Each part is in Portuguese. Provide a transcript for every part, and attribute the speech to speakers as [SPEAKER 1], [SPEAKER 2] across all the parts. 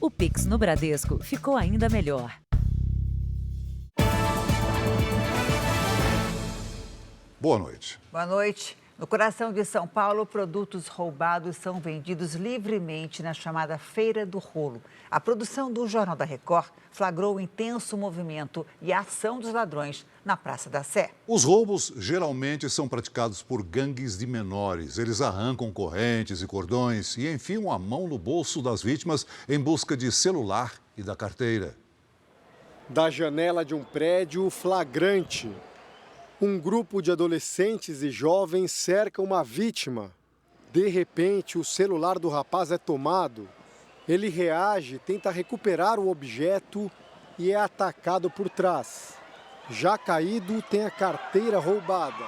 [SPEAKER 1] O Pix no Bradesco ficou ainda melhor.
[SPEAKER 2] Boa noite.
[SPEAKER 3] Boa noite. No coração de São Paulo, produtos roubados são vendidos livremente na chamada Feira do Rolo. A produção do Jornal da Record flagrou o intenso movimento e a ação dos ladrões na Praça da Sé.
[SPEAKER 2] Os roubos geralmente são praticados por gangues de menores. Eles arrancam correntes e cordões e enfiam a mão no bolso das vítimas em busca de celular e da carteira.
[SPEAKER 4] Da janela de um prédio, flagrante. Um grupo de adolescentes e jovens cerca uma vítima. De repente, o celular do rapaz é tomado. Ele reage, tenta recuperar o objeto e é atacado por trás. Já caído, tem a carteira roubada.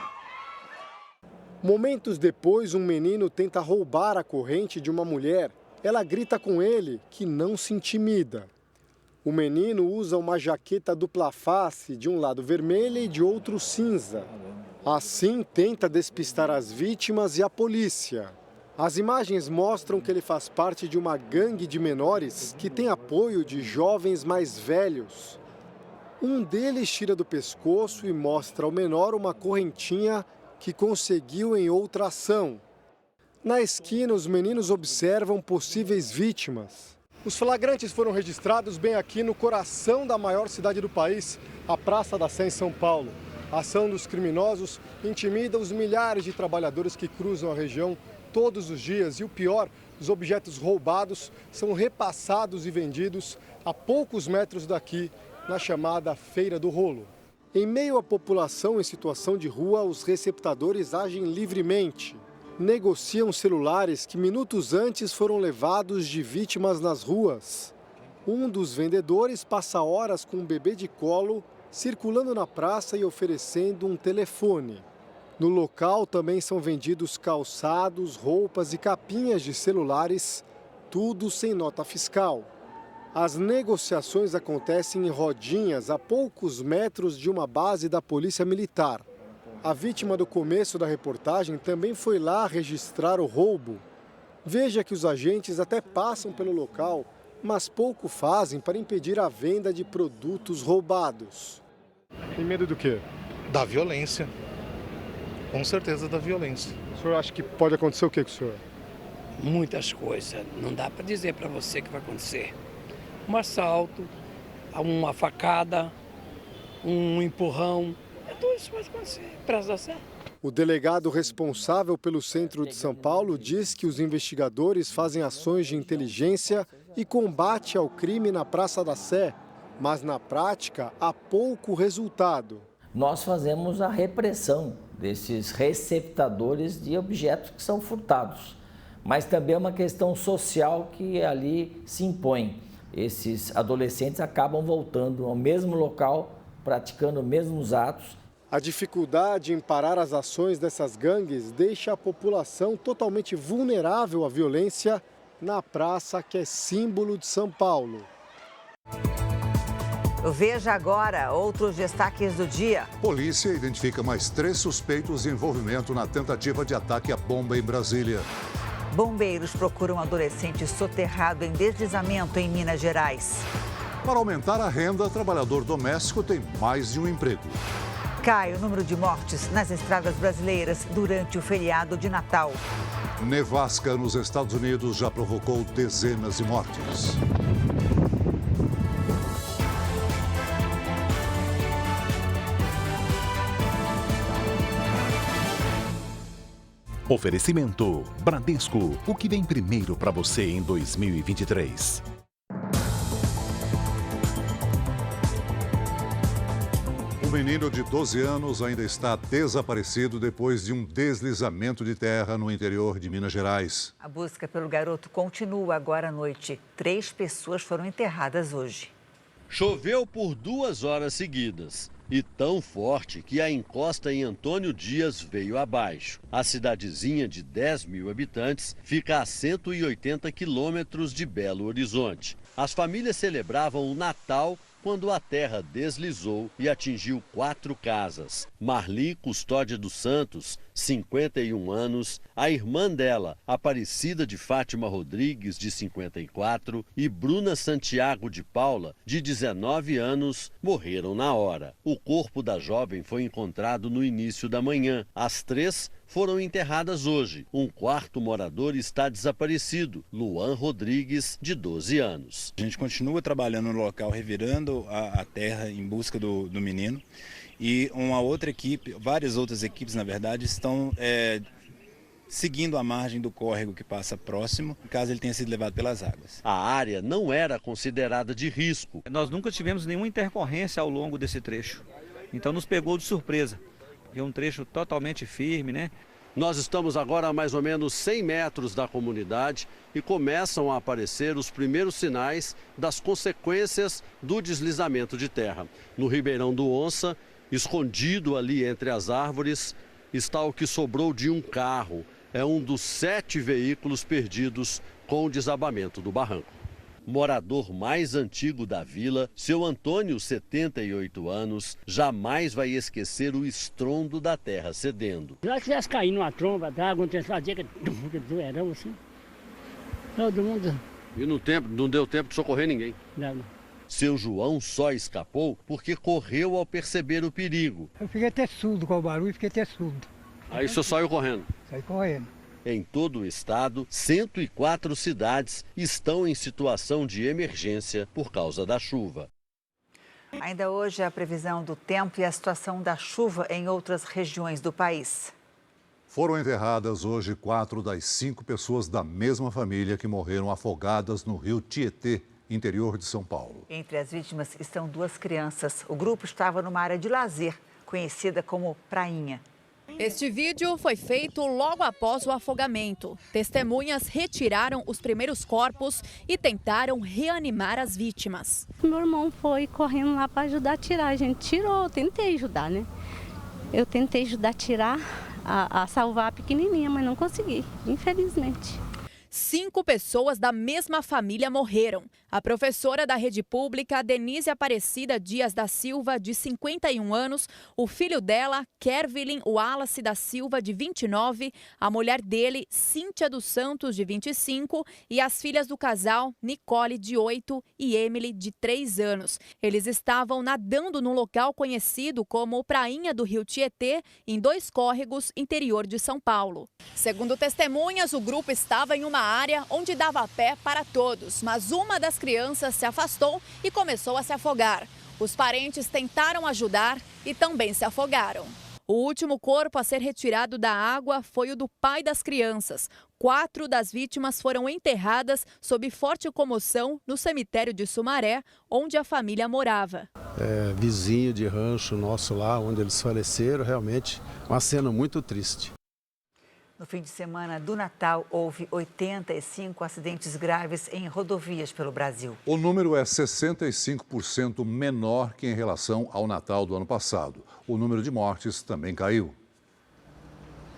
[SPEAKER 4] Momentos depois, um menino tenta roubar a corrente de uma mulher. Ela grita com ele que não se intimida. O menino usa uma jaqueta dupla face, de um lado vermelha e de outro cinza. Assim, tenta despistar as vítimas e a polícia. As imagens mostram que ele faz parte de uma gangue de menores que tem apoio de jovens mais velhos. Um deles tira do pescoço e mostra ao menor uma correntinha que conseguiu em outra ação. Na esquina, os meninos observam possíveis vítimas. Os flagrantes foram registrados bem aqui no coração da maior cidade do país, a Praça da Sé, em São Paulo. A ação dos criminosos intimida os milhares de trabalhadores que cruzam a região todos os dias. E o pior, os objetos roubados são repassados e vendidos a poucos metros daqui, na chamada Feira do Rolo. Em meio à população em situação de rua, os receptadores agem livremente. Negociam celulares que minutos antes foram levados de vítimas nas ruas. Um dos vendedores passa horas com um bebê de colo, circulando na praça e oferecendo um telefone. No local também são vendidos calçados, roupas e capinhas de celulares, tudo sem nota fiscal. As negociações acontecem em rodinhas a poucos metros de uma base da Polícia Militar. A vítima do começo da reportagem também foi lá registrar o roubo. Veja que os agentes até passam pelo local, mas pouco fazem para impedir a venda de produtos roubados. Tem medo do quê?
[SPEAKER 5] Da violência. Com certeza da violência.
[SPEAKER 4] O senhor acha que pode acontecer o que com o senhor?
[SPEAKER 6] Muitas coisas. Não dá para dizer para você que vai acontecer. Um assalto, uma facada, um empurrão. Tudo isso vai acontecer. Praça da Sé.
[SPEAKER 4] O delegado responsável pelo centro de São Paulo diz que os investigadores fazem ações de inteligência e combate ao crime na Praça da Sé, mas na prática há pouco resultado.
[SPEAKER 7] Nós fazemos a repressão desses receptadores de objetos que são furtados, mas também é uma questão social que ali se impõe. Esses adolescentes acabam voltando ao mesmo local, praticando os mesmos atos.
[SPEAKER 4] A dificuldade em parar as ações dessas gangues deixa a população totalmente vulnerável à violência na praça que é símbolo de São Paulo.
[SPEAKER 3] Veja agora outros destaques do dia.
[SPEAKER 2] Polícia identifica mais 3 suspeitos de envolvimento na tentativa de ataque à bomba em Brasília.
[SPEAKER 3] Bombeiros procuram um adolescente soterrado em deslizamento em Minas Gerais.
[SPEAKER 2] Para aumentar a renda, trabalhador doméstico tem mais de um emprego.
[SPEAKER 3] Cai o número de mortes nas estradas brasileiras durante o feriado de Natal.
[SPEAKER 2] Nevasca nos Estados Unidos já provocou dezenas de mortes.
[SPEAKER 8] Oferecimento Bradesco, o que vem primeiro para você em 2023.
[SPEAKER 2] Um menino de 12 anos ainda está desaparecido depois de um deslizamento de terra no interior de Minas Gerais.
[SPEAKER 3] A busca pelo garoto continua agora à noite. 3 pessoas foram enterradas hoje.
[SPEAKER 9] Choveu por 2 horas seguidas e tão forte que a encosta em Antônio Dias veio abaixo. A cidadezinha de 10 mil habitantes fica a 180 quilômetros de Belo Horizonte. As famílias celebravam o Natal quando a terra deslizou e atingiu 4 casas. Marli Custódia dos Santos, 51 anos, a irmã dela, Aparecida de Fátima Rodrigues, de 54, e Bruna Santiago de Paula, de 19 anos, morreram na hora. O corpo da jovem foi encontrado no início da manhã. As 3 foram enterradas hoje. Um quarto morador está desaparecido, Luan Rodrigues, de 12 anos.
[SPEAKER 10] A gente continua trabalhando no local, revirando a terra em busca do menino. E uma outra equipe, várias outras equipes, na verdade, estão seguindo a margem do córrego que passa próximo, caso ele tenha sido levado pelas águas.
[SPEAKER 9] A área não era considerada de risco.
[SPEAKER 11] Nós nunca tivemos nenhuma intercorrência ao longo desse trecho. Então nos pegou de surpresa. É um trecho totalmente firme, né?
[SPEAKER 9] Nós estamos agora a mais ou menos 100 metros da comunidade e começam a aparecer os primeiros sinais das consequências do deslizamento de terra. No Ribeirão do Onça, escondido ali entre as árvores, está o que sobrou de um carro. É um dos 7 veículos perdidos com o desabamento do barranco. Morador mais antigo da vila, seu Antônio, 78 anos, jamais vai esquecer o estrondo da terra cedendo.
[SPEAKER 12] Se ela tivesse caído numa tromba d'água, não fazia que doerão assim. Todo mundo.
[SPEAKER 9] E não deu tempo de socorrer ninguém?
[SPEAKER 12] Não.
[SPEAKER 9] Seu João só escapou porque correu ao perceber o perigo.
[SPEAKER 13] Eu fiquei até surdo com o barulho, fiquei até surdo.
[SPEAKER 9] Aí o senhor saiu correndo?
[SPEAKER 13] Saí correndo.
[SPEAKER 9] Em todo o estado, 104 cidades estão em situação de emergência por causa da chuva.
[SPEAKER 3] Ainda hoje, a previsão do tempo e a situação da chuva em outras regiões do país.
[SPEAKER 2] Foram enterradas hoje 4 das 5 pessoas da mesma família que morreram afogadas no rio Tietê, interior de São Paulo.
[SPEAKER 3] Entre as vítimas estão 2 crianças. O grupo estava numa área de lazer, conhecida como Prainha.
[SPEAKER 14] Este vídeo foi feito logo após o afogamento. Testemunhas retiraram os primeiros corpos e tentaram reanimar as vítimas.
[SPEAKER 15] Meu irmão foi correndo lá para ajudar a tirar. A gente tirou, eu tentei ajudar, né? Eu tentei ajudar a tirar, a salvar a pequenininha, mas não consegui, infelizmente.
[SPEAKER 14] 5 pessoas da mesma família morreram. A professora da rede pública, Denise Aparecida Dias da Silva, de 51 anos, o filho dela, Kervilin Wallace da Silva, de 29, a mulher dele, Cíntia dos Santos, de 25, e as filhas do casal, Nicole, de 8, e Emily, de 3 anos. Eles estavam nadando num local conhecido como Prainha do Rio Tietê, em 2 córregos, interior de São Paulo. Segundo testemunhas, o grupo estava em uma área onde dava pé para todos, mas uma das crianças se afastou e começou a se afogar. Os parentes tentaram ajudar e também se afogaram. O último corpo a ser retirado da água foi o do pai das crianças. 4 das vítimas foram enterradas sob forte comoção no cemitério de Sumaré, onde a família morava.
[SPEAKER 16] Vizinho de rancho nosso lá, onde eles faleceram, realmente uma cena muito triste.
[SPEAKER 3] No fim de semana do Natal, houve 85 acidentes graves em rodovias pelo Brasil.
[SPEAKER 2] O número é 65% menor que em relação ao Natal do ano passado. O número de mortes também caiu.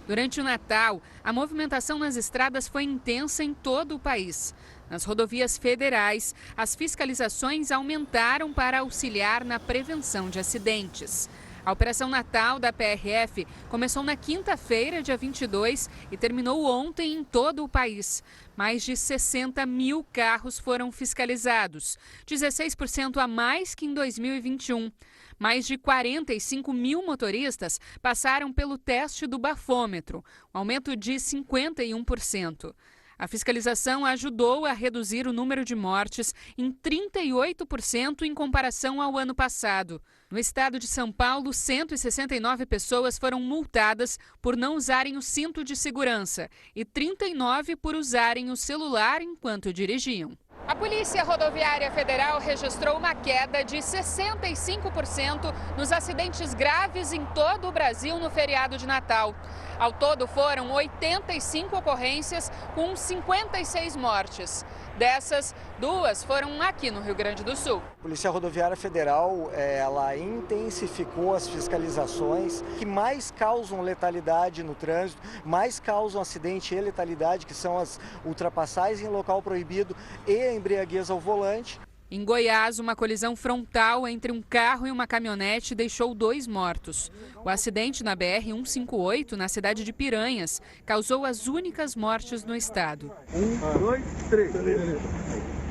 [SPEAKER 17] Durante o Natal, a movimentação nas estradas foi intensa em todo o país. Nas rodovias federais, as fiscalizações aumentaram para auxiliar na prevenção de acidentes. A Operação Natal da PRF começou na quinta-feira, dia 22, e terminou ontem em todo o país. Mais de 60 mil carros foram fiscalizados, 16% a mais que em 2021. Mais de 45 mil motoristas passaram pelo teste do bafômetro, um aumento de 51%. A fiscalização ajudou a reduzir o número de mortes em 38% em comparação ao ano passado. No estado de São Paulo, 169 pessoas foram multadas por não usarem o cinto de segurança e 39 por usarem o celular enquanto dirigiam. A Polícia Rodoviária Federal registrou uma queda de 65% nos acidentes graves em todo o Brasil no feriado de Natal. Ao todo, foram 85 ocorrências com 56 mortes. Dessas, 2 foram aqui no Rio Grande do Sul.
[SPEAKER 18] A Polícia Rodoviária Federal, ela intensificou as fiscalizações que mais causam letalidade no trânsito, mais causam acidente e letalidade, que são as ultrapassagens em local proibido e a embriaguez ao volante.
[SPEAKER 17] Em Goiás, uma colisão frontal entre um carro e uma caminhonete deixou 2 mortos. O acidente na BR-158, na cidade de Piranhas, causou as únicas mortes no estado.
[SPEAKER 19] 1, 2, 3.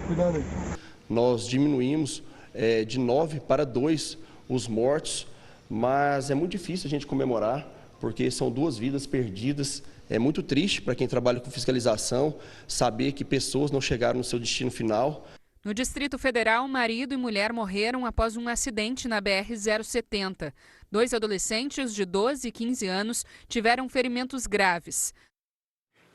[SPEAKER 19] Cuidado aí. Nós diminuímos de 9 para 2 os mortos, mas é muito difícil a gente comemorar, porque são 2 vidas perdidas. É muito triste para quem trabalha com fiscalização saber que pessoas não chegaram no seu destino final.
[SPEAKER 17] No Distrito Federal, marido e mulher morreram após um acidente na BR-070. 2 adolescentes de 12 e 15 anos tiveram ferimentos graves.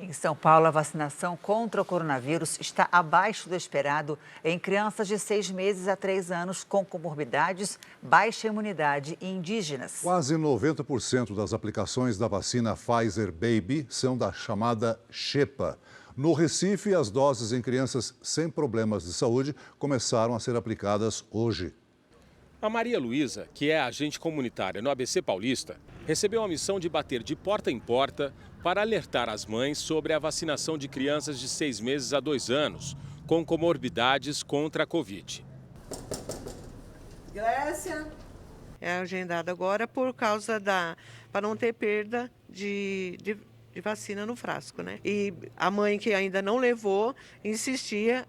[SPEAKER 3] Em São Paulo, a vacinação contra o coronavírus está abaixo do esperado em crianças de 6 meses a 3 anos com comorbidades, baixa imunidade e indígenas.
[SPEAKER 2] Quase 90% das aplicações da vacina Pfizer Baby são da chamada Xepa. No Recife, as doses em crianças sem problemas de saúde começaram a ser aplicadas hoje.
[SPEAKER 20] A Maria Luísa, que é agente comunitária no ABC Paulista, recebeu a missão de bater de porta em porta para alertar as mães sobre a vacinação de crianças de 6 meses a 2 anos com comorbidades contra a Covid.
[SPEAKER 21] Grécia. É agendado agora por causa para não ter perda de vacina no frasco, né? E a mãe que ainda não levou insistia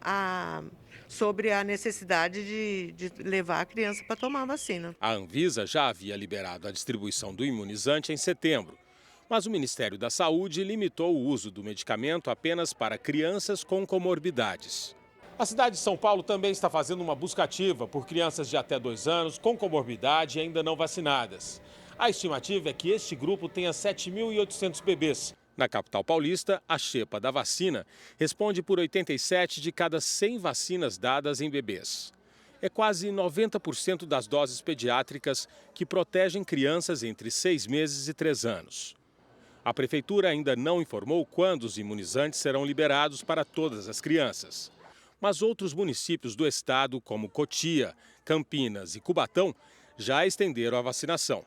[SPEAKER 21] sobre a necessidade de levar a criança para tomar a vacina.
[SPEAKER 20] A Anvisa já havia liberado a distribuição do imunizante em setembro, mas o Ministério da Saúde limitou o uso do medicamento apenas para crianças com comorbidades. A cidade de São Paulo também está fazendo uma busca ativa por crianças de até 2 anos com comorbidade e ainda não vacinadas. A estimativa é que este grupo tenha 7.800 bebês. Na capital paulista, a Xepa da vacina responde por 87 de cada 100 vacinas dadas em bebês. É quase 90% das doses pediátricas que protegem crianças entre 6 meses e 3 anos. A prefeitura ainda não informou quando os imunizantes serão liberados para todas as crianças. Mas outros municípios do estado, como Cotia, Campinas e Cubatão, já estenderam a vacinação.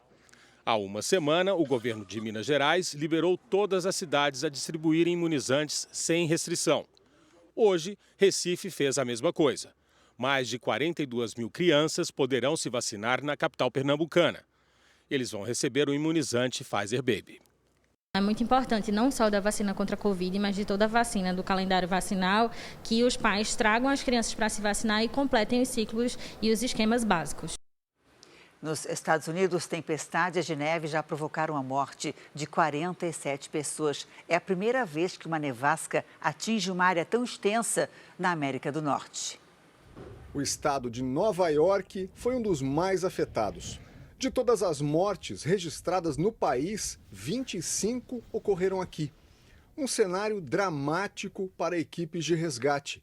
[SPEAKER 20] Há uma semana, o governo de Minas Gerais liberou todas as cidades a distribuírem imunizantes sem restrição. Hoje, Recife fez a mesma coisa. Mais de 42 mil crianças poderão se vacinar na capital pernambucana. Eles vão receber o imunizante Pfizer Baby.
[SPEAKER 22] É muito importante, não só da vacina contra a Covid, mas de toda a vacina, do calendário vacinal, que os pais tragam as crianças para se vacinar e completem os ciclos e os esquemas básicos.
[SPEAKER 3] Nos Estados Unidos, tempestades de neve já provocaram a morte de 47 pessoas. É a primeira vez que uma nevasca atinge uma área tão extensa na América do Norte.
[SPEAKER 4] O estado de Nova York foi um dos mais afetados. De todas as mortes registradas no país, 25 ocorreram aqui. Um cenário dramático para equipes de resgate.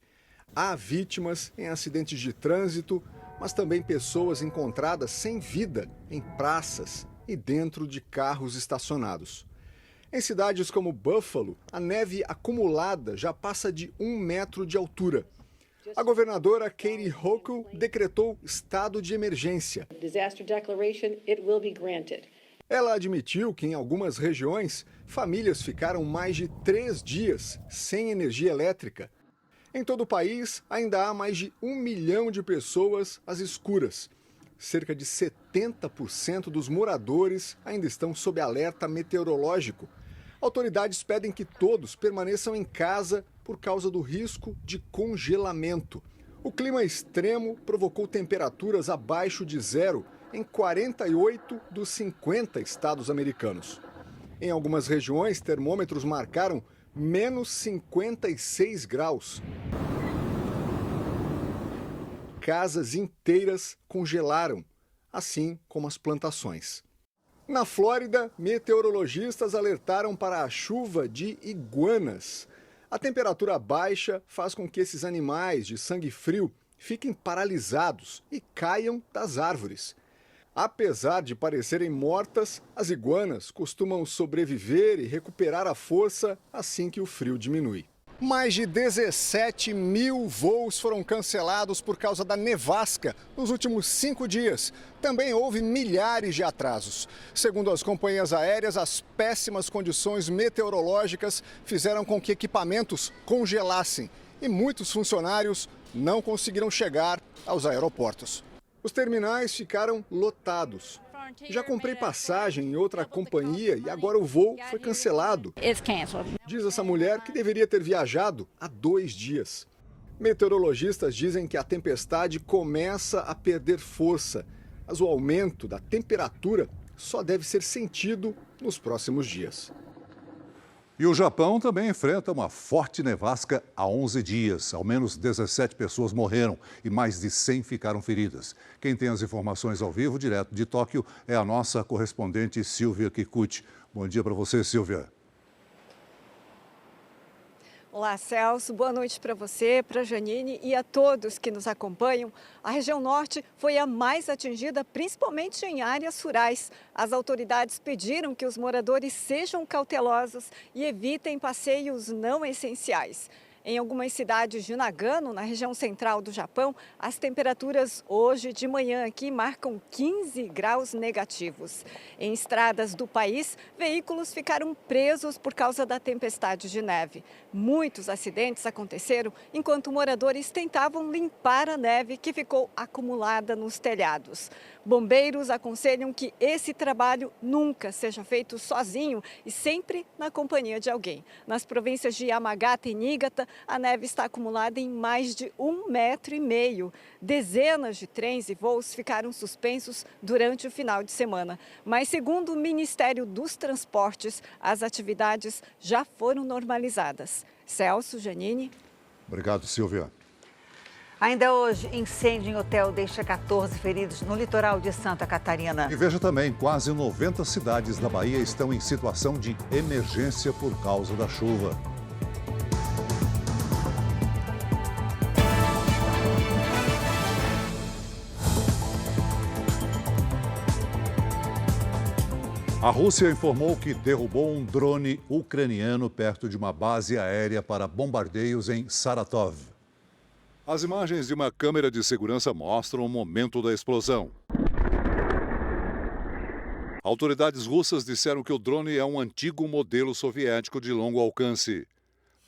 [SPEAKER 4] Há vítimas em acidentes de trânsito, mas também pessoas encontradas sem vida em praças e dentro de carros estacionados. Em cidades como Buffalo, a neve acumulada já passa de 1 metro de altura. A governadora Katie Hochul decretou estado de emergência. Ela admitiu que em algumas regiões, famílias ficaram mais de 3 dias sem energia elétrica. Em todo o país, ainda há mais de 1 milhão de pessoas às escuras. Cerca de 70% dos moradores ainda estão sob alerta meteorológico. Autoridades pedem que todos permaneçam em casa por causa do risco de congelamento. O clima extremo provocou temperaturas abaixo de zero em 48 dos 50 estados americanos. Em algumas regiões, termômetros marcaram menos 56 graus. Casas inteiras congelaram, assim como as plantações. Na Flórida, meteorologistas alertaram para a chuva de iguanas. A temperatura baixa faz com que esses animais de sangue frio fiquem paralisados e caiam das árvores. Apesar de parecerem mortas, as iguanas costumam sobreviver e recuperar a força assim que o frio diminui. Mais de 17 mil voos foram cancelados por causa da nevasca nos últimos 5 dias. Também houve milhares de atrasos. Segundo as companhias aéreas, as péssimas condições meteorológicas fizeram com que equipamentos congelassem
[SPEAKER 1] e muitos funcionários não conseguiram chegar aos aeroportos. Os terminais ficaram lotados. Já comprei passagem em outra companhia e agora o voo foi cancelado. Diz essa mulher que deveria ter viajado há 2 dias. Meteorologistas dizem que a tempestade começa a perder força, mas o aumento da temperatura só deve ser sentido nos próximos dias.
[SPEAKER 2] E o Japão também enfrenta uma forte nevasca há 11 dias. Ao menos 17 pessoas morreram e mais de 100 ficaram feridas. Quem tem as informações ao vivo, direto de Tóquio, é a nossa correspondente Silvia Kikuchi. Bom dia para você, Silvia.
[SPEAKER 5] Olá, Celso. Boa noite para você, para a Janine e a todos que nos acompanham. A região norte foi a mais atingida, principalmente em áreas rurais. As autoridades pediram que os moradores sejam cautelosos e evitem passeios não essenciais. Em algumas cidades de Nagano, na região central do Japão, as temperaturas hoje de manhã aqui marcam 15 graus negativos. Em estradas do país, veículos ficaram presos por causa da tempestade de neve. Muitos acidentes aconteceram enquanto moradores tentavam limpar a neve que ficou acumulada nos telhados. Bombeiros aconselham que esse trabalho nunca seja feito sozinho e sempre na companhia de alguém. Nas províncias de Yamagata e Niigata, a neve está acumulada em mais de 1,5 metro. Dezenas de trens e voos ficaram suspensos durante o final de semana. Mas, segundo o Ministério dos Transportes, as atividades já foram normalizadas. Celso, Janine.
[SPEAKER 2] Obrigado, Silvia.
[SPEAKER 3] Ainda hoje, incêndio em hotel deixa 14 feridos no litoral de Santa Catarina.
[SPEAKER 2] E veja também, quase 90 cidades da Bahia estão em situação de emergência por causa da chuva. A Rússia informou que derrubou um drone ucraniano perto de uma base aérea para bombardeios em Saratov. As imagens de uma câmera de segurança mostram o momento da explosão. Autoridades russas disseram que o drone é um antigo modelo soviético de longo alcance.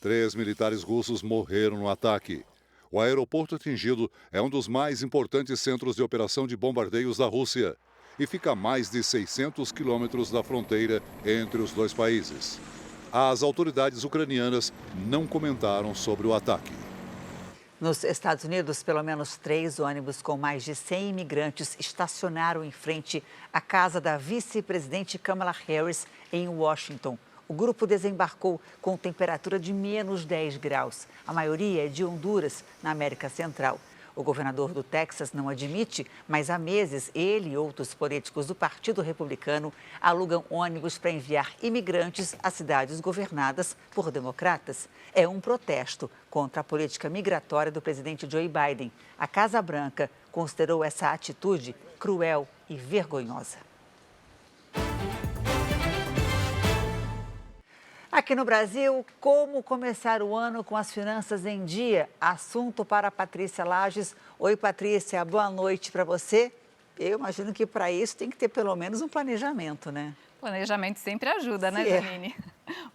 [SPEAKER 2] 3 militares russos morreram no ataque. O aeroporto atingido é um dos mais importantes centros de operação de bombardeios da Rússia e fica a mais de 600 quilômetros da fronteira entre os dois países. As autoridades ucranianas não comentaram sobre o ataque.
[SPEAKER 3] Nos Estados Unidos, pelo menos 3 ônibus com mais de 100 imigrantes estacionaram em frente à casa da vice-presidente Kamala Harris, em Washington. O grupo desembarcou com temperatura de menos 10 graus. A maioria é de Honduras, na América Central. O governador do Texas não admite, mas há meses ele e outros políticos do Partido Republicano alugam ônibus para enviar imigrantes a cidades governadas por democratas. É um protesto contra a política migratória do presidente Joe Biden. A Casa Branca considerou essa atitude cruel e vergonhosa. Aqui no Brasil, como começar o ano com as finanças em dia? Assunto para a Patrícia Lages. Oi, Patrícia, boa noite para você. Eu imagino que para isso tem que ter pelo menos um planejamento, né?
[SPEAKER 23] Planejamento sempre ajuda, né, Janine?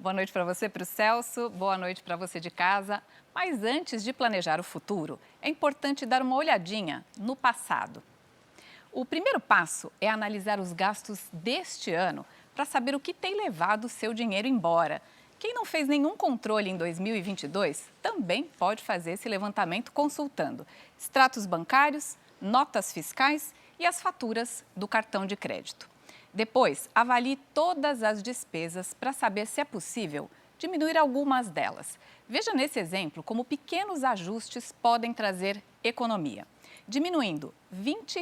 [SPEAKER 23] Boa noite para você, para o Celso, boa noite para você de casa. Mas antes de planejar o futuro, é importante dar uma olhadinha no passado. O primeiro passo é analisar os gastos deste ano para saber o que tem levado o seu dinheiro embora. Quem não fez nenhum controle em 2022 também pode fazer esse levantamento consultando extratos bancários, notas fiscais e as faturas do cartão de crédito. Depois, avalie todas as despesas para saber se é possível diminuir algumas delas. Veja nesse exemplo como pequenos ajustes podem trazer economia. Diminuindo R$ 20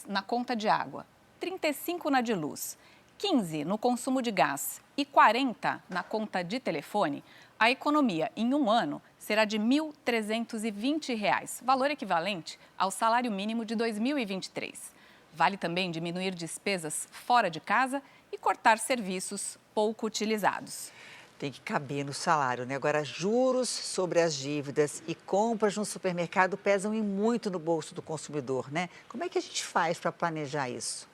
[SPEAKER 23] na conta de água, R$ 35 na de luz, 15 no consumo de gás e 40 na conta de telefone, a economia em um ano será de R$ 1.320, valor equivalente ao salário mínimo de 2023. Vale também diminuir despesas fora de casa e cortar serviços pouco utilizados.
[SPEAKER 3] Tem que caber no salário, né? Agora, juros sobre as dívidas e compras no supermercado pesam e muito no bolso do consumidor, né? Como é que a gente faz para planejar isso?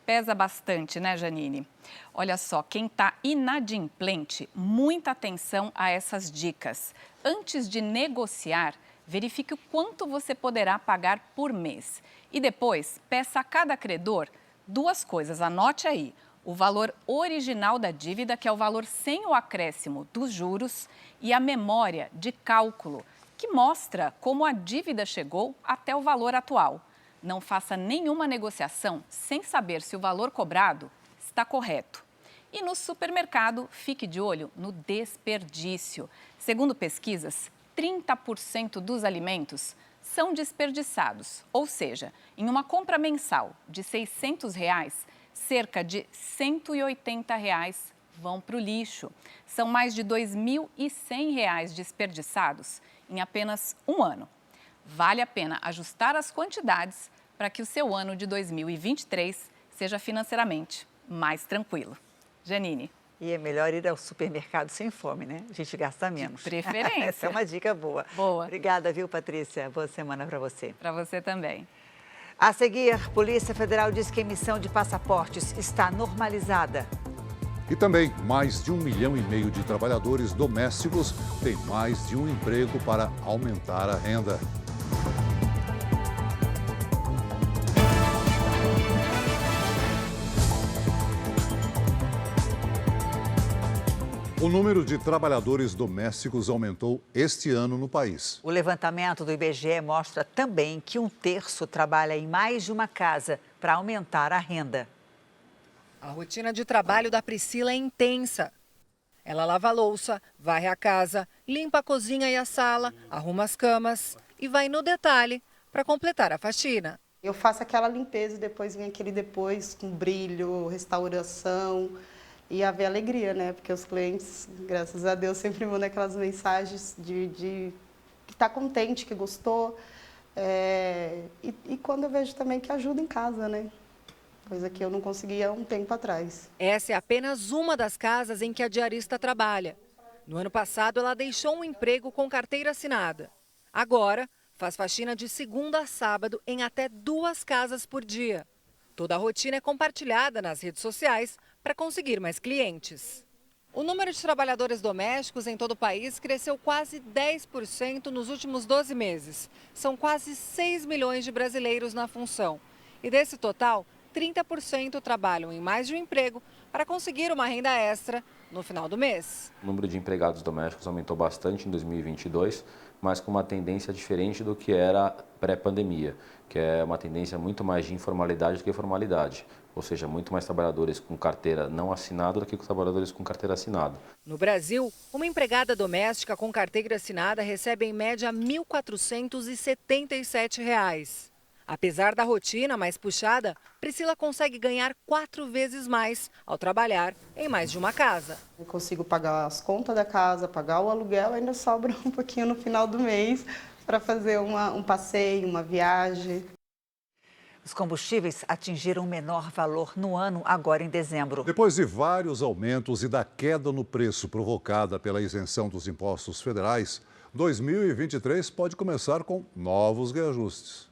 [SPEAKER 23] Pesa bastante, né, Janine? Olha só, quem está inadimplente, muita atenção a essas dicas. Antes de negociar, verifique o quanto você poderá pagar por mês. E depois, peça a cada credor 2 coisas, anote aí. O valor original da dívida, que é o valor sem o acréscimo dos juros, e a memória de cálculo, que mostra como a dívida chegou até o valor atual. Não faça nenhuma negociação sem saber se o valor cobrado está correto. E no supermercado, fique de olho no desperdício. Segundo pesquisas, 30% dos alimentos são desperdiçados. Ou seja, em uma compra mensal de R$ 600, cerca de R$ 180 vão para o lixo. São mais de R$ 2.100 desperdiçados em apenas um ano. Vale a pena ajustar as quantidades para que o seu ano de 2023 seja financeiramente mais tranquilo. Janine.
[SPEAKER 3] E é melhor ir ao supermercado sem fome, né? A gente gasta menos.
[SPEAKER 23] De preferência.
[SPEAKER 3] Essa é uma dica boa.
[SPEAKER 23] Boa.
[SPEAKER 3] Obrigada, viu, Patrícia? Boa semana para você.
[SPEAKER 23] Para você também.
[SPEAKER 3] A seguir, Polícia Federal diz que a emissão de passaportes está normalizada.
[SPEAKER 2] E também, mais de 1,5 milhão de trabalhadores domésticos têm mais de um emprego para aumentar a renda. O número de trabalhadores domésticos aumentou este ano no país.
[SPEAKER 3] O levantamento do IBGE mostra também que 1/3 trabalha em mais de uma casa para aumentar a renda.
[SPEAKER 6] A rotina de trabalho da Priscila é intensa. Ela lava a louça, varre a casa, limpa a cozinha e a sala, arruma as camas e vai no detalhe para completar a faxina.
[SPEAKER 7] Eu faço aquela limpeza e depois vem aquele depois com brilho, restauração e haver alegria, né? Porque os clientes, graças a Deus, sempre mandam aquelas mensagens de que está contente, que gostou. E quando eu vejo também que ajuda em casa, né? Coisa que eu não conseguia há um tempo atrás.
[SPEAKER 6] Essa é apenas uma das casas em que a diarista trabalha. No ano passado, ela deixou um emprego com carteira assinada. Agora, faz faxina de segunda a sábado em até 2 casas por dia. Toda a rotina é compartilhada nas redes sociais para conseguir mais clientes. O número de trabalhadores domésticos em todo o país cresceu quase 10% nos últimos 12 meses. São quase 6 milhões de brasileiros na função. E desse total, 30% trabalham em mais de um emprego para conseguir uma renda extra no final do mês.
[SPEAKER 8] O número de empregados domésticos aumentou bastante em 2022, mas com uma tendência diferente do que era pré-pandemia, que é uma tendência muito mais de informalidade do que formalidade, ou seja, muito mais trabalhadores com carteira não assinada do que trabalhadores com carteira assinada.
[SPEAKER 6] No Brasil, uma empregada doméstica com carteira assinada recebe em média R$ 1.477. Apesar da rotina mais puxada, Priscila consegue ganhar 4 vezes mais ao trabalhar em mais de uma casa.
[SPEAKER 7] Eu consigo pagar as contas da casa, pagar o aluguel, ainda sobra um pouquinho no final do mês para fazer um passeio, uma viagem.
[SPEAKER 3] Os combustíveis atingiram o menor valor no ano, agora em dezembro.
[SPEAKER 2] Depois de vários aumentos e da queda no preço provocada pela isenção dos impostos federais, 2023 pode começar com novos reajustes.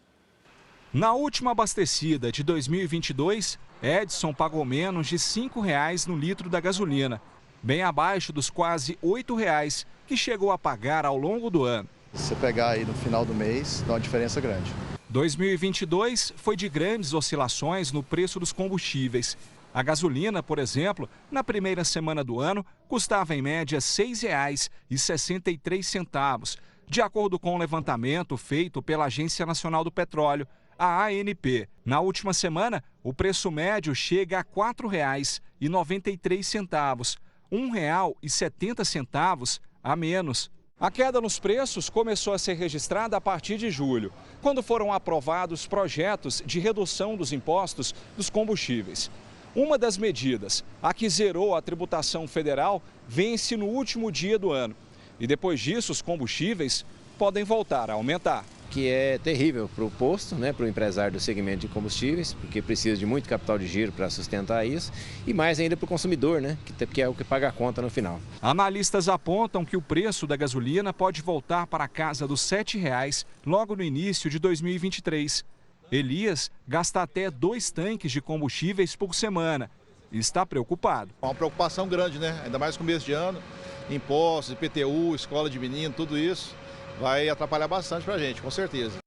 [SPEAKER 24] Na última abastecida de 2022, Edson pagou menos de R$ 5,00 no litro da gasolina, bem abaixo dos quase R$ 8,00 que chegou a pagar ao longo do ano.
[SPEAKER 25] Se você pegar aí no final do mês, dá uma diferença grande.
[SPEAKER 24] 2022 foi de grandes oscilações no preço dos combustíveis. A gasolina, por exemplo, na primeira semana do ano, custava em média R$ 6,63, de acordo com o levantamento feito pela Agência Nacional do Petróleo, a ANP. Na última semana, o preço médio chega a R$ 4,93, R$ 1,70 a menos. A queda nos preços começou a ser registrada a partir de julho, quando foram aprovados projetos de redução dos impostos dos combustíveis. Uma das medidas, a que zerou a tributação federal, vence no último dia do ano. E depois disso, os combustíveis podem voltar a aumentar.
[SPEAKER 26] Que é terrível para o posto, né, para o empresário do segmento de combustíveis, porque precisa de muito capital de giro para sustentar isso, e mais ainda para o consumidor, né, que é o que paga a conta no final.
[SPEAKER 24] Analistas apontam que o preço da gasolina pode voltar para a casa dos R$ 7,00 logo no início de 2023. Elias gasta até 2 tanques de combustíveis por semana e está preocupado.
[SPEAKER 9] É uma preocupação grande, né? Ainda mais no começo de ano, impostos, IPTU, escola de menino, tudo isso vai atrapalhar bastante para a gente, com certeza.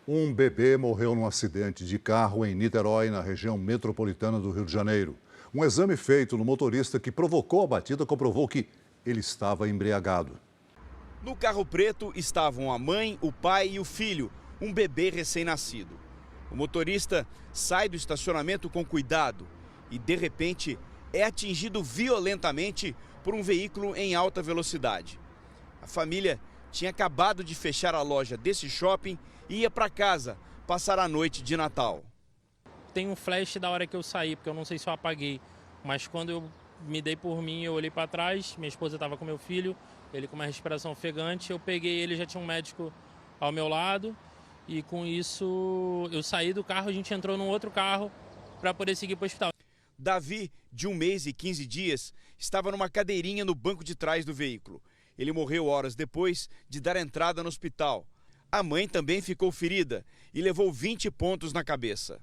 [SPEAKER 2] Um bebê morreu num acidente de carro em Niterói, na região metropolitana do Rio de Janeiro. Um exame feito no motorista que provocou a batida comprovou que ele estava embriagado.
[SPEAKER 10] No carro preto estavam a mãe, o pai e o filho, um bebê recém-nascido. O motorista sai do estacionamento com cuidado e, de repente, é atingido violentamente por um veículo em alta velocidade. A família tinha acabado de fechar a loja desse shopping e ia para casa passar a noite de Natal.
[SPEAKER 11] Tem um flash da hora que eu saí, porque eu não sei se eu apaguei, mas quando eu me dei por mim, eu olhei para trás, minha esposa estava com meu filho, ele com uma respiração ofegante, eu peguei ele, já tinha um médico ao meu lado e com isso eu saí do carro, a gente entrou num outro carro para poder seguir para o hospital.
[SPEAKER 10] Davi, de 1 mês e 15 dias, estava numa cadeirinha no banco de trás do veículo. Ele morreu horas depois de dar entrada no hospital. A mãe também ficou ferida e levou 20 pontos na cabeça.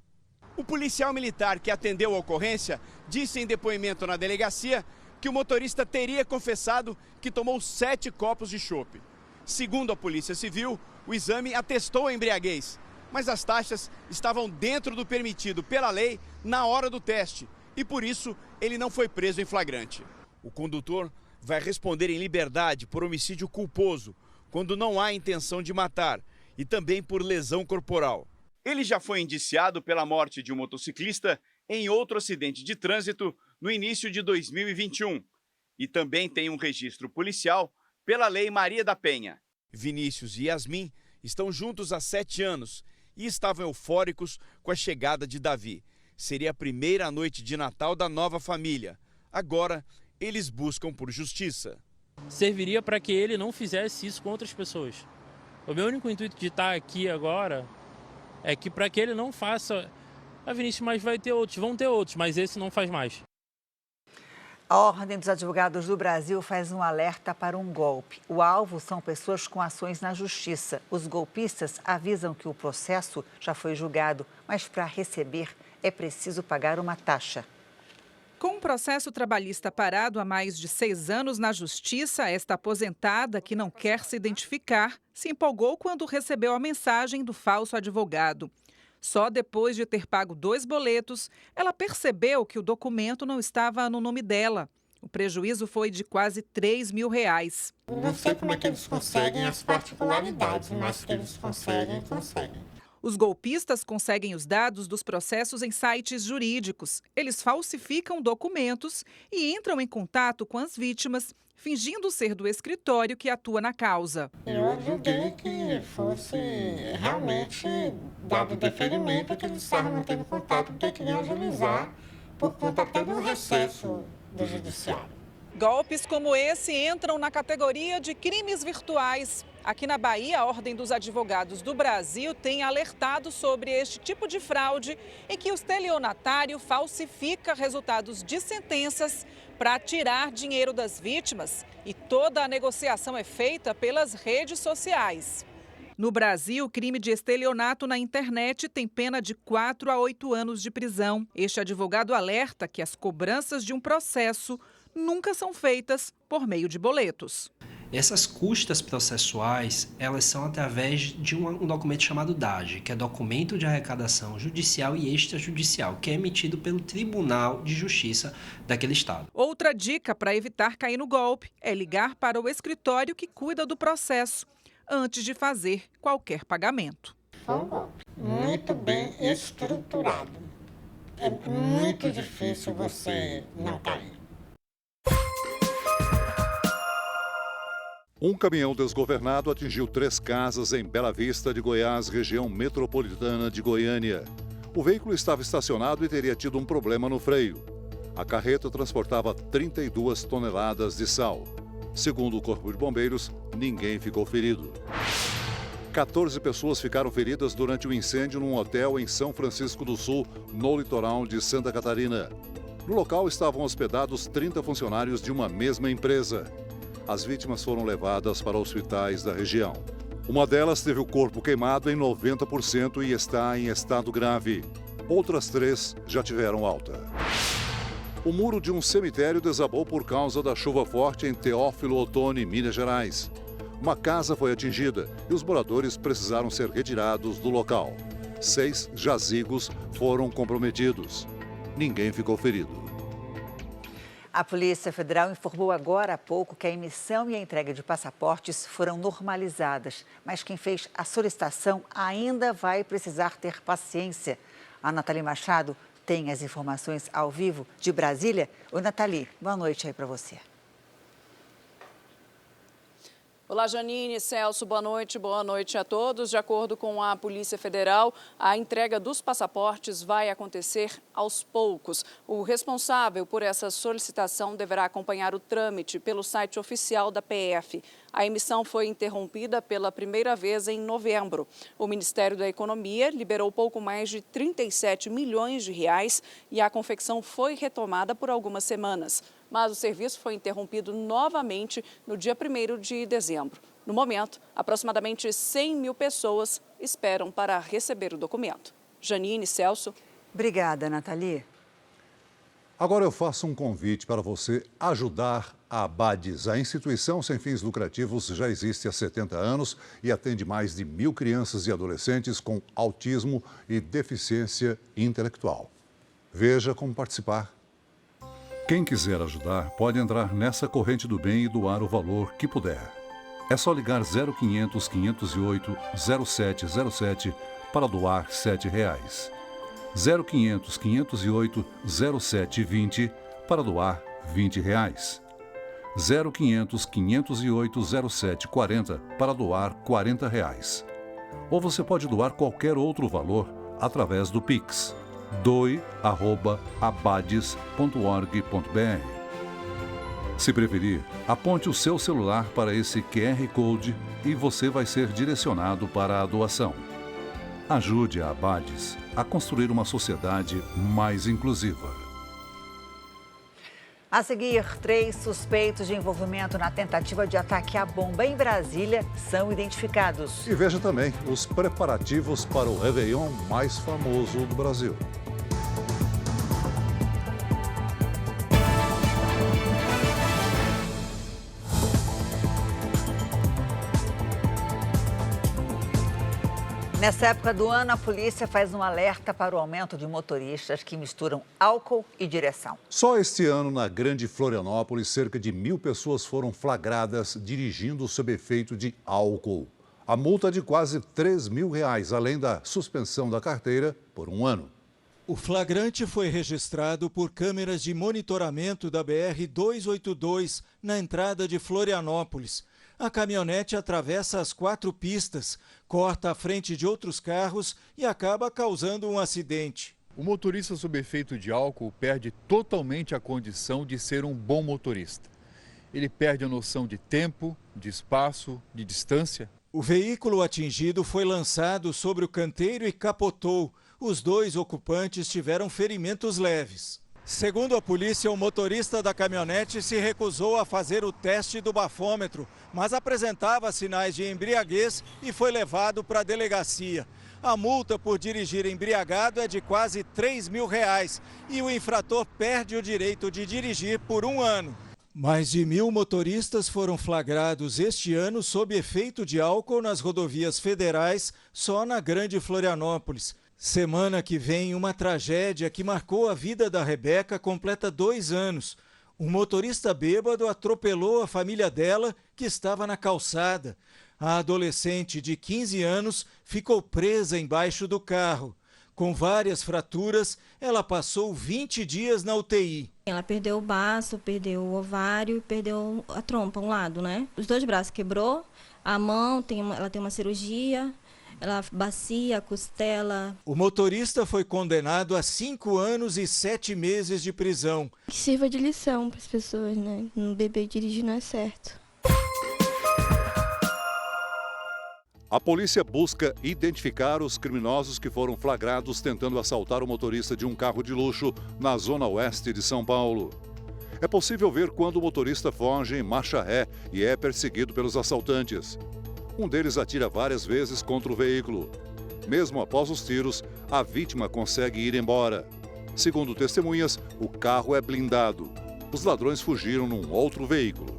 [SPEAKER 10] O policial militar que atendeu a ocorrência disse em depoimento na delegacia que o motorista teria confessado que tomou 7 copos de chope. Segundo a Polícia Civil, o exame atestou a embriaguez, mas as taxas estavam dentro do permitido pela lei na hora do teste e por isso ele não foi preso em flagrante. O condutor vai responder em liberdade por homicídio culposo, quando não há intenção de matar, e também por lesão corporal. Ele já foi indiciado pela morte de um motociclista em outro acidente de trânsito no início de 2021. E também tem um registro policial pela Lei Maria da Penha. Vinícius e Yasmin estão juntos há 7 anos e estavam eufóricos com a chegada de Davi. Seria a primeira noite de Natal da nova família. Agora, eles buscam por justiça.
[SPEAKER 11] Serviria para que ele não fizesse isso com outras pessoas. O meu único intuito de estar aqui agora é que para que ele não faça... Ah, Vinícius, mas vai ter outros, vão ter outros, mas esse não faz mais.
[SPEAKER 3] A Ordem dos Advogados do Brasil faz um alerta para um golpe. O alvo são pessoas com ações na justiça. Os golpistas avisam que o processo já foi julgado, mas para receber é preciso pagar uma taxa.
[SPEAKER 12] Com um processo trabalhista parado há mais de 6 anos na Justiça, esta aposentada, que não quer se identificar, se empolgou quando recebeu a mensagem do falso advogado. Só depois de ter pago 2 boletos, ela percebeu que o documento não estava no nome dela. O prejuízo foi de quase R$3 mil.
[SPEAKER 13] Não sei como é que eles conseguem as particularidades, mas que eles conseguem.
[SPEAKER 12] Os golpistas conseguem os dados dos processos em sites jurídicos. Eles falsificam documentos e entram em contato com as vítimas, fingindo ser do escritório que atua na causa.
[SPEAKER 13] Eu julguei que fosse realmente dado deferimento, que eles estavam mantendo contato, porque queriam agilizar por conta até do recesso do judiciário.
[SPEAKER 12] Golpes como esse entram na categoria de crimes virtuais. Aqui na Bahia, a Ordem dos Advogados do Brasil tem alertado sobre este tipo de fraude em que o estelionatário falsifica resultados de sentenças para tirar dinheiro das vítimas e toda a negociação é feita pelas redes sociais. No Brasil, o crime de estelionato na internet tem pena de 4 a 8 anos de prisão. Este advogado alerta que as cobranças de um processo nunca são feitas por meio de boletos.
[SPEAKER 15] Essas custas processuais, elas são através de um documento chamado DAGE, que é Documento de Arrecadação Judicial e Extrajudicial, que é emitido pelo Tribunal de Justiça daquele estado.
[SPEAKER 12] Outra dica para evitar cair no golpe é ligar para o escritório que cuida do processo antes de fazer qualquer pagamento.
[SPEAKER 13] Foi um golpe muito bem estruturado. É muito difícil você não cair.
[SPEAKER 2] Um caminhão desgovernado atingiu 3 casas em Bela Vista de Goiás, região metropolitana de Goiânia. O veículo estava estacionado e teria tido um problema no freio. A carreta transportava 32 toneladas de sal. Segundo o Corpo de Bombeiros, ninguém ficou ferido. 14 pessoas ficaram feridas durante o incêndio num hotel em São Francisco do Sul, no litoral de Santa Catarina. No local estavam hospedados 30 funcionários de uma mesma empresa. As vítimas foram levadas para hospitais da região. Uma delas teve o corpo queimado em 90% e está em estado grave. Outras 3 já tiveram alta. O muro de um cemitério desabou por causa da chuva forte em Teófilo Otoni, Minas Gerais. Uma casa foi atingida e os moradores precisaram ser retirados do local. 6 jazigos foram comprometidos. Ninguém ficou ferido.
[SPEAKER 3] A Polícia Federal informou agora há pouco que a emissão e a entrega de passaportes foram normalizadas, mas quem fez a solicitação ainda vai precisar ter paciência. A Nathalie Machado tem as informações ao vivo de Brasília. Oi, Nathalie, boa noite aí para você.
[SPEAKER 14] Olá, Janine, Celso, boa noite a todos. De acordo com a Polícia Federal, a entrega dos passaportes vai acontecer aos poucos. O responsável por essa solicitação deverá acompanhar o trâmite pelo site oficial da PF. A emissão foi interrompida pela primeira vez em novembro. O Ministério da Economia liberou pouco mais de 37 milhões de reais e a confecção foi retomada por algumas semanas. Mas o serviço foi interrompido novamente no dia 1º de dezembro. No momento, aproximadamente 100 mil pessoas esperam para receber o documento. Janine, Celso.
[SPEAKER 3] Obrigada, Nathalie.
[SPEAKER 2] Agora eu faço um convite para você ajudar a Abades. A instituição sem fins lucrativos já existe há 70 anos e atende mais de 1.000 crianças e adolescentes com autismo e deficiência intelectual. Veja como participar. Quem quiser ajudar pode entrar nessa corrente do bem e doar o valor que puder. É só ligar 0500 508 0707 para doar R$ 7. 0500 508 0720 para doar R$ 20. 0500 508 0740 para doar R$ 40. Ou você pode doar qualquer outro valor através do Pix. doe@abades.org.br. Se preferir, aponte o seu celular para esse QR Code e você vai ser direcionado para a doação. Ajude a Abades a construir uma sociedade mais inclusiva.
[SPEAKER 3] A seguir, 3 suspeitos de envolvimento na tentativa de ataque à bomba em Brasília são identificados.
[SPEAKER 2] E veja também os preparativos para o Réveillon mais famoso do Brasil.
[SPEAKER 3] Nessa época do ano, a polícia faz um alerta para o aumento de motoristas que misturam álcool e direção.
[SPEAKER 2] Só este ano, na Grande Florianópolis, cerca de 1.000 pessoas foram flagradas dirigindo sob efeito de álcool. A multa é de quase R$ 3.000, além da suspensão da carteira por 1 ano.
[SPEAKER 16] O flagrante foi registrado por câmeras de monitoramento da BR-282 na entrada de Florianópolis. A caminhonete atravessa as 4 pistas, corta a frente de outros carros e acaba causando um acidente.
[SPEAKER 17] O motorista sob efeito de álcool perde totalmente a condição de ser um bom motorista. Ele perde a noção de tempo, de espaço, de distância.
[SPEAKER 16] O veículo atingido foi lançado sobre o canteiro e capotou. Os 2 ocupantes tiveram ferimentos leves. Segundo a polícia, o motorista da caminhonete se recusou a fazer o teste do bafômetro, mas apresentava sinais de embriaguez e foi levado para a delegacia. A multa por dirigir embriagado é de quase R$ 3.000 e o infrator perde o direito de dirigir por 1 ano. Mais de 1.000 motoristas foram flagrados este ano sob efeito de álcool nas rodovias federais, só na Grande Florianópolis. Semana que vem, uma tragédia que marcou a vida da Rebeca completa 2 anos. Um motorista bêbado atropelou a família dela, que estava na calçada. A adolescente de 15 anos ficou presa embaixo do carro. Com várias fraturas, ela passou 20 dias na UTI.
[SPEAKER 18] Ela perdeu o baço, perdeu o ovário e perdeu a trompa, um lado, né? Os 2 braços quebrou, a mão, ela tem uma cirurgia. Ela bacia, costela.
[SPEAKER 16] O motorista foi condenado a 5 anos e 7 meses de prisão.
[SPEAKER 18] Que sirva de lição para as pessoas, né? Não beber e dirigir não é certo.
[SPEAKER 2] A polícia busca identificar os criminosos que foram flagrados tentando assaltar o motorista de um carro de luxo na zona oeste de São Paulo. É possível ver quando o motorista foge em marcha ré e é perseguido pelos assaltantes. Um deles atira várias vezes contra o veículo. Mesmo após os tiros, a vítima consegue ir embora. Segundo testemunhas, o carro é blindado. Os ladrões fugiram num outro veículo.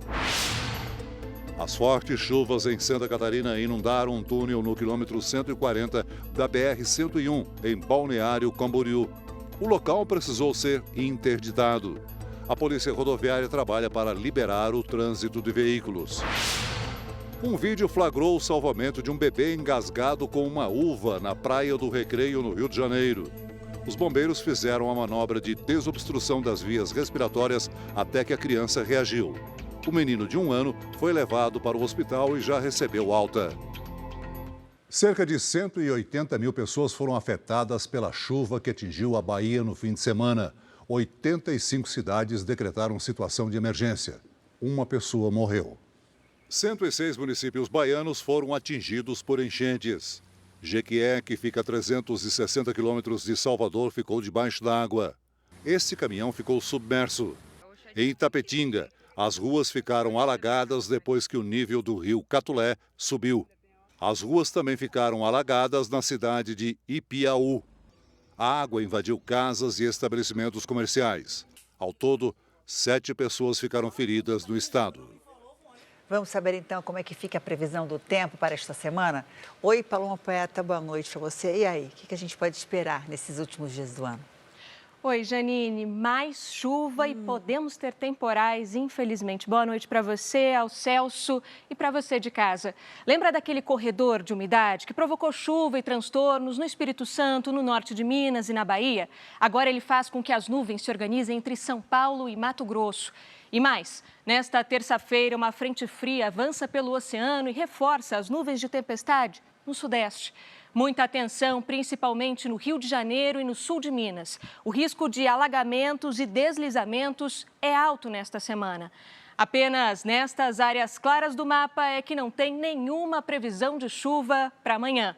[SPEAKER 2] As fortes chuvas em Santa Catarina inundaram um túnel no quilômetro 140 da BR-101, em Balneário Camboriú. O local precisou ser interditado. A Polícia Rodoviária trabalha para liberar o trânsito de veículos. Um vídeo flagrou o salvamento de um bebê engasgado com uma uva na Praia do Recreio, no Rio de Janeiro. Os bombeiros fizeram a manobra de desobstrução das vias respiratórias até que a criança reagiu. O menino de 1 ano foi levado para o hospital e já recebeu alta. Cerca de 180 mil pessoas foram afetadas pela chuva que atingiu a Bahia no fim de semana. 85 cidades decretaram situação de emergência. Uma pessoa morreu. 106 municípios baianos foram atingidos por enchentes. Jequié, que fica a 360 quilômetros de Salvador, ficou debaixo d'água. Esse caminhão ficou submerso. Em Itapetinga, as ruas ficaram alagadas depois que o nível do rio Catulé subiu. As ruas também ficaram alagadas na cidade de Ipiaú. A água invadiu casas e estabelecimentos comerciais. Ao todo, 7 pessoas ficaram feridas no estado.
[SPEAKER 3] Vamos saber então como é que fica a previsão do tempo para esta semana? Oi, Paloma Poeta, boa noite para você. E aí, o que a gente pode esperar nesses últimos dias do ano?
[SPEAKER 1] Oi, Janine, mais chuva e podemos ter temporais, infelizmente. Boa noite para você, ao Celso e para você de casa. Lembra daquele corredor de umidade que provocou chuva e transtornos no Espírito Santo, no norte de Minas e na Bahia? Agora ele faz com que as nuvens se organizem entre São Paulo e Mato Grosso. E mais, nesta terça-feira, uma frente fria avança pelo oceano e reforça as nuvens de tempestade no sudeste. Muita atenção, principalmente no Rio de Janeiro e no sul de Minas. O risco de alagamentos e deslizamentos é alto nesta semana. Apenas nestas áreas claras do mapa é que não tem nenhuma previsão de chuva para amanhã.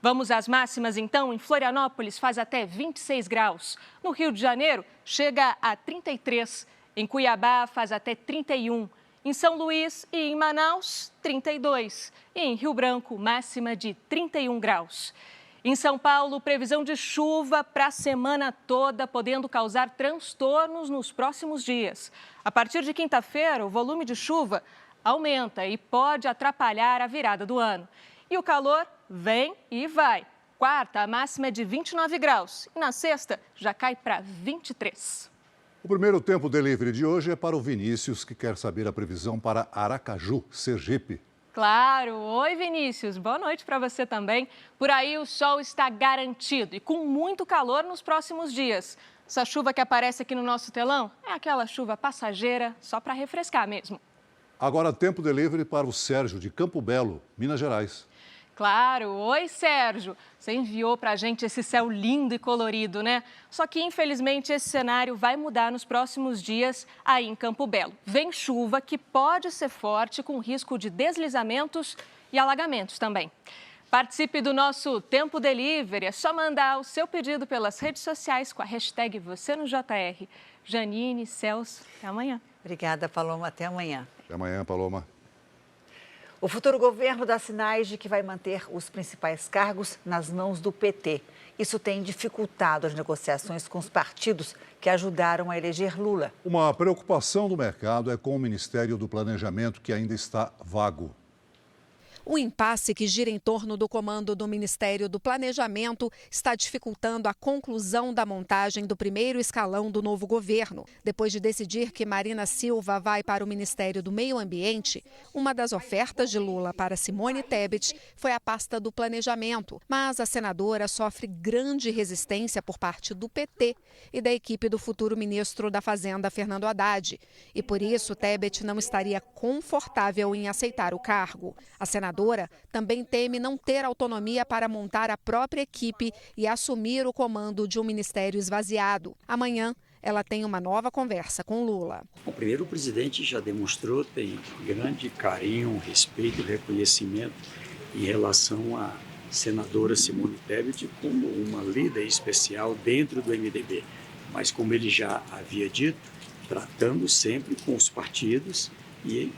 [SPEAKER 1] Vamos às máximas, então. Em Florianópolis faz até 26 graus. No Rio de Janeiro chega a 33. Em Cuiabá faz até 31. Em São Luís e em Manaus, 32. E em Rio Branco, máxima de 31 graus. Em São Paulo, previsão de chuva para a semana toda, podendo causar transtornos nos próximos dias. A partir de quinta-feira, o volume de chuva aumenta e pode atrapalhar a virada do ano. E o calor vem e vai. Quarta, a máxima é de 29 graus. E na sexta, já cai para 23.
[SPEAKER 2] O primeiro Tempo Delivery de hoje é para o Vinícius, que quer saber a previsão para Aracaju, Sergipe.
[SPEAKER 1] Claro! Oi, Vinícius. Boa noite para você também. Por aí o sol está garantido e com muito calor nos próximos dias. Essa chuva que aparece aqui no nosso telão é aquela chuva passageira, só para refrescar mesmo.
[SPEAKER 2] Agora, Tempo Delivery para o Sérgio, de Campo Belo, Minas Gerais.
[SPEAKER 1] Claro! Oi, Sérgio! Você enviou para a gente esse céu lindo e colorido, né? Só que, infelizmente, esse cenário vai mudar nos próximos dias aí em Campo Belo. Vem chuva que pode ser forte, com risco de deslizamentos e alagamentos também. Participe do nosso Tempo Delivery. É só mandar o seu pedido pelas redes sociais com a hashtag #VocêNoJR. Janine, Celso, até amanhã.
[SPEAKER 3] Obrigada, Paloma. Até amanhã.
[SPEAKER 2] Até amanhã, Paloma.
[SPEAKER 3] O futuro governo dá sinais de que vai manter os principais cargos nas mãos do PT. Isso tem dificultado as negociações com os partidos que ajudaram a eleger Lula.
[SPEAKER 2] Uma preocupação do mercado é com o Ministério do Planejamento, que ainda está vago.
[SPEAKER 6] O impasse que gira em torno do comando do Ministério do Planejamento está dificultando a conclusão da montagem do primeiro escalão do novo governo. Depois de decidir que Marina Silva vai para o Ministério do Meio Ambiente, uma das ofertas de Lula para Simone Tebet foi a pasta do Planejamento. Mas a senadora sofre grande resistência por parte do PT e da equipe do futuro ministro da Fazenda, Fernando Haddad. E por isso, Tebet não estaria confortável em aceitar o cargo. A senadora também teme não ter autonomia para montar a própria equipe e assumir o comando de um ministério esvaziado. Amanhã, ela tem uma nova conversa com Lula.
[SPEAKER 4] Bom, primeiro, o presidente já demonstrou tem grande carinho, respeito, reconhecimento em relação à senadora Simone Tebet como uma líder especial dentro do MDB. Mas, como ele já havia dito, tratando sempre com os partidos e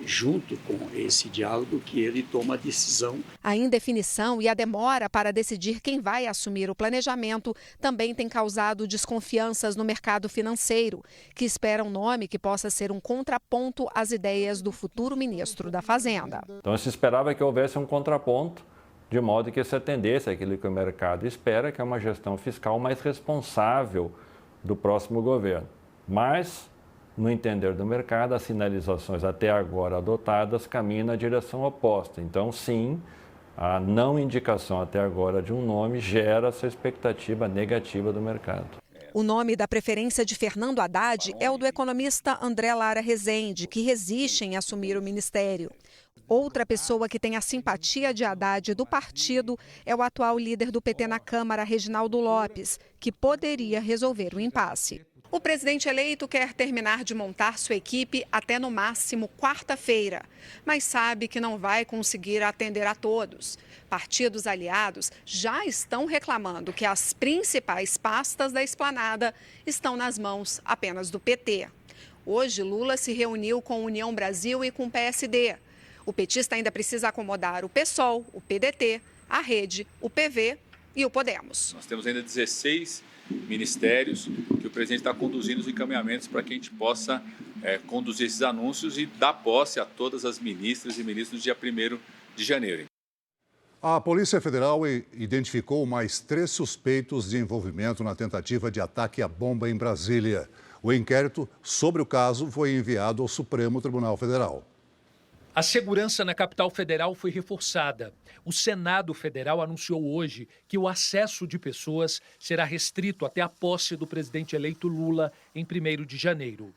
[SPEAKER 4] junto com esse diálogo que ele toma a decisão.
[SPEAKER 5] A indefinição e a demora para decidir quem vai assumir o planejamento também tem causado desconfianças no mercado financeiro, que espera um nome que possa ser um contraponto às ideias do futuro ministro da Fazenda.
[SPEAKER 8] Então se esperava que houvesse um contraponto, de modo que se atendesse àquilo que o mercado espera, que é uma gestão fiscal mais responsável do próximo governo. Mas, no entender do mercado, as sinalizações até agora adotadas caminham na direção oposta. Então, sim, a não indicação até agora de um nome gera essa expectativa negativa do mercado.
[SPEAKER 5] O nome da preferência de Fernando Haddad é o do economista André Lara Rezende, que resiste em assumir o ministério. Outra pessoa que tem a simpatia de Haddad e do partido é o atual líder do PT na Câmara, Reginaldo Lopes, que poderia resolver o impasse. O presidente eleito quer terminar de montar sua equipe até no máximo quarta-feira, mas sabe que não vai conseguir atender a todos. Partidos aliados já estão reclamando que as principais pastas da esplanada estão nas mãos apenas do PT. Hoje, Lula se reuniu com União Brasil e com o PSD. O petista ainda precisa acomodar o PSOL, o PDT, a Rede, o PV e o Podemos.
[SPEAKER 19] Nós temos ainda 16 ministérios que o presidente está conduzindo os encaminhamentos para que a gente possa conduzir esses anúncios e dar posse a todas as ministras e ministros no dia 1º de janeiro.
[SPEAKER 2] A Polícia Federal identificou mais 3 suspeitos de envolvimento na tentativa de ataque à bomba em Brasília. O inquérito sobre o caso foi enviado ao Supremo Tribunal Federal.
[SPEAKER 20] A segurança na capital federal foi reforçada. O Senado Federal anunciou hoje que o acesso de pessoas será restrito até a posse do presidente eleito Lula em 1º de janeiro.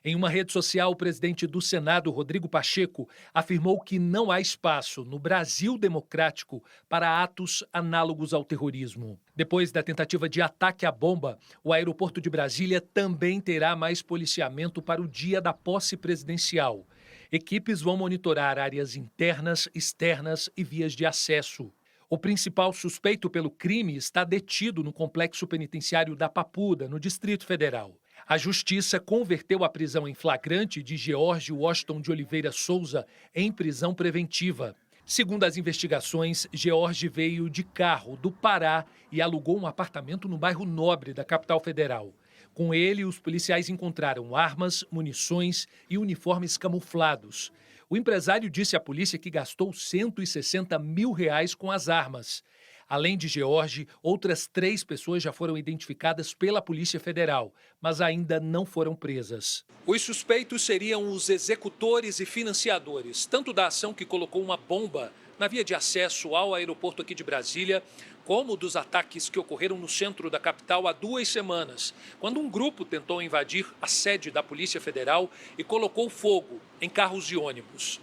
[SPEAKER 20] Em uma rede social, o presidente do Senado, Rodrigo Pacheco, afirmou que não há espaço no Brasil democrático para atos análogos ao terrorismo. Depois da tentativa de ataque à bomba, o aeroporto de Brasília também terá mais policiamento para o dia da posse presidencial. Equipes vão monitorar áreas internas, externas e vias de acesso. O principal suspeito pelo crime está detido no complexo penitenciário da Papuda, no Distrito Federal. A Justiça converteu a prisão em flagrante de George Washington de Oliveira Souza em prisão preventiva. Segundo as investigações, George veio de carro do Pará e alugou um apartamento no bairro Nobre da capital federal. Com ele, os policiais encontraram armas, munições e uniformes camuflados. O empresário disse à polícia que gastou R$160 mil com as armas. Além de George, outras 3 pessoas já foram identificadas pela Polícia Federal, mas ainda não foram presas. Os suspeitos seriam os executores e financiadores, tanto da ação que colocou uma bomba na via de acesso ao aeroporto aqui de Brasília, como dos ataques que ocorreram no centro da capital há 2 semanas, quando um grupo tentou invadir a sede da Polícia Federal e colocou fogo em carros e ônibus.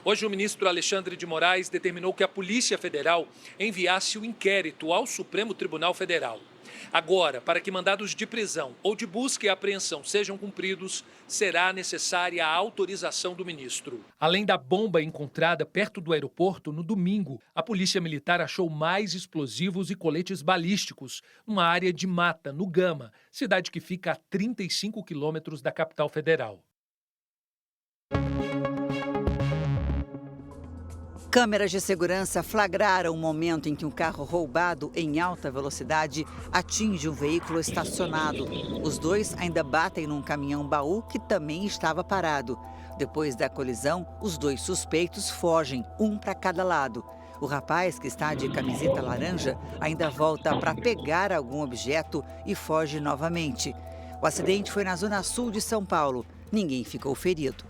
[SPEAKER 20] Hoje, o ministro Alexandre de Moraes determinou que a Polícia Federal enviasse o inquérito ao Supremo Tribunal Federal. Agora, para que mandados de prisão ou de busca e apreensão sejam cumpridos, será necessária a autorização do ministro. Além da bomba encontrada perto do aeroporto, no domingo, a Polícia Militar achou mais explosivos e coletes balísticos numa área de mata, no Gama, cidade que fica a 35 quilômetros da capital federal.
[SPEAKER 3] Câmeras de segurança flagraram o momento em que um carro roubado em alta velocidade atinge um veículo estacionado. Os 2 ainda batem num caminhão-baú que também estava parado. Depois da colisão, os 2 suspeitos fogem, um para cada lado. O rapaz, que está de camiseta laranja, ainda volta para pegar algum objeto e foge novamente. O acidente foi na zona sul de São Paulo. Ninguém ficou ferido.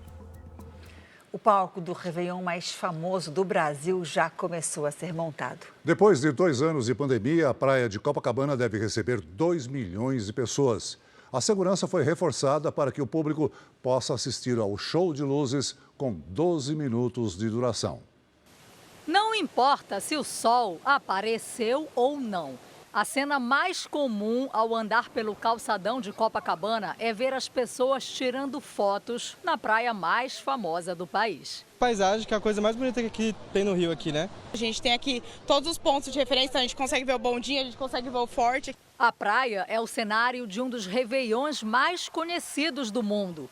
[SPEAKER 3] O palco do Réveillon mais famoso do Brasil já começou a ser montado.
[SPEAKER 2] Depois de 2 anos de pandemia, a praia de Copacabana deve receber 2 milhões de pessoas. A segurança foi reforçada para que o público possa assistir ao show de luzes com 12 minutos de duração.
[SPEAKER 21] Não importa se o sol apareceu ou não. A cena mais comum ao andar pelo calçadão de Copacabana é ver as pessoas tirando fotos na praia mais famosa do país.
[SPEAKER 22] Paisagem, que é a coisa mais bonita que tem no Rio aqui, né?
[SPEAKER 23] A gente tem aqui todos os pontos de referência, a gente consegue ver o bondinho, a gente consegue ver o forte.
[SPEAKER 21] A praia é o cenário de um dos réveillons mais conhecidos do mundo.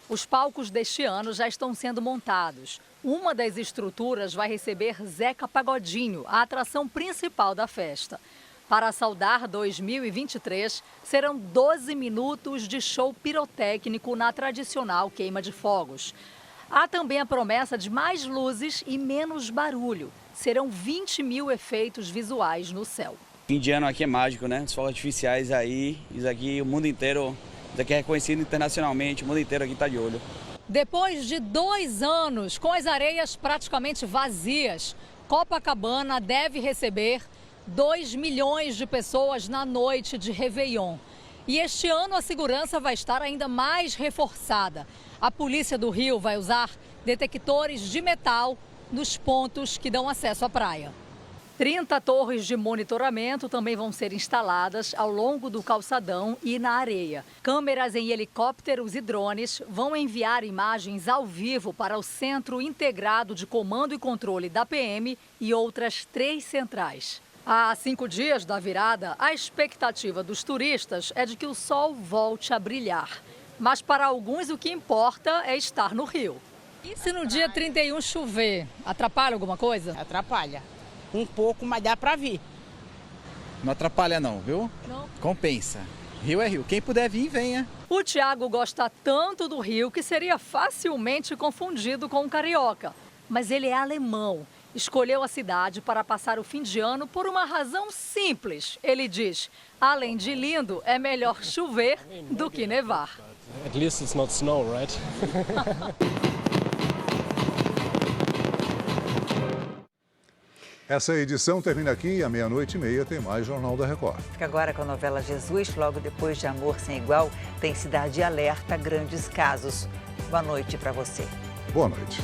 [SPEAKER 21] Os palcos deste ano já estão sendo montados. Uma das estruturas vai receber Zeca Pagodinho, a atração principal da festa. Para saudar 2023, serão 12 minutos de show pirotécnico na tradicional queima de fogos. Há também a promessa de mais luzes e menos barulho. Serão 20 mil efeitos visuais no céu.
[SPEAKER 7] Fim de ano aqui é mágico, né? Os fogos artificiais aí, isso aqui, o mundo inteiro, isso aqui é reconhecido internacionalmente, o mundo inteiro aqui está de olho.
[SPEAKER 21] Depois de 2 anos com as areias praticamente vazias, Copacabana deve receber 2 milhões de pessoas na noite de Réveillon. E este ano a segurança vai estar ainda mais reforçada. A Polícia do Rio vai usar detectores de metal nos pontos que dão acesso à praia. 30 torres de monitoramento também vão ser instaladas ao longo do calçadão e na areia. Câmeras em helicópteros e drones vão enviar imagens ao vivo para o Centro Integrado de Comando e Controle da PM e outras 3 centrais. Há 5 dias da virada, a expectativa dos turistas é de que o sol volte a brilhar. Mas para alguns o que importa é estar no Rio. E se no dia 31 chover, atrapalha alguma coisa?
[SPEAKER 9] Atrapalha. Um pouco, mas dá para vir.
[SPEAKER 10] Não atrapalha não, viu?
[SPEAKER 21] Não.
[SPEAKER 10] Compensa. Rio é Rio. Quem puder vir, venha.
[SPEAKER 21] O Thiago gosta tanto do Rio que seria facilmente confundido com um carioca. Mas ele é alemão. Escolheu a cidade para passar o fim de ano por uma razão simples. Ele diz, além de lindo, é melhor chover do que nevar.
[SPEAKER 22] At least it's not snow, right?
[SPEAKER 2] Essa edição termina aqui e à 00:30 tem mais Jornal da Record.
[SPEAKER 3] Fica agora com a novela Jesus, logo depois de Amor Sem Igual, tem Cidade Alerta, Grandes Casos. Boa noite para você.
[SPEAKER 2] Boa noite.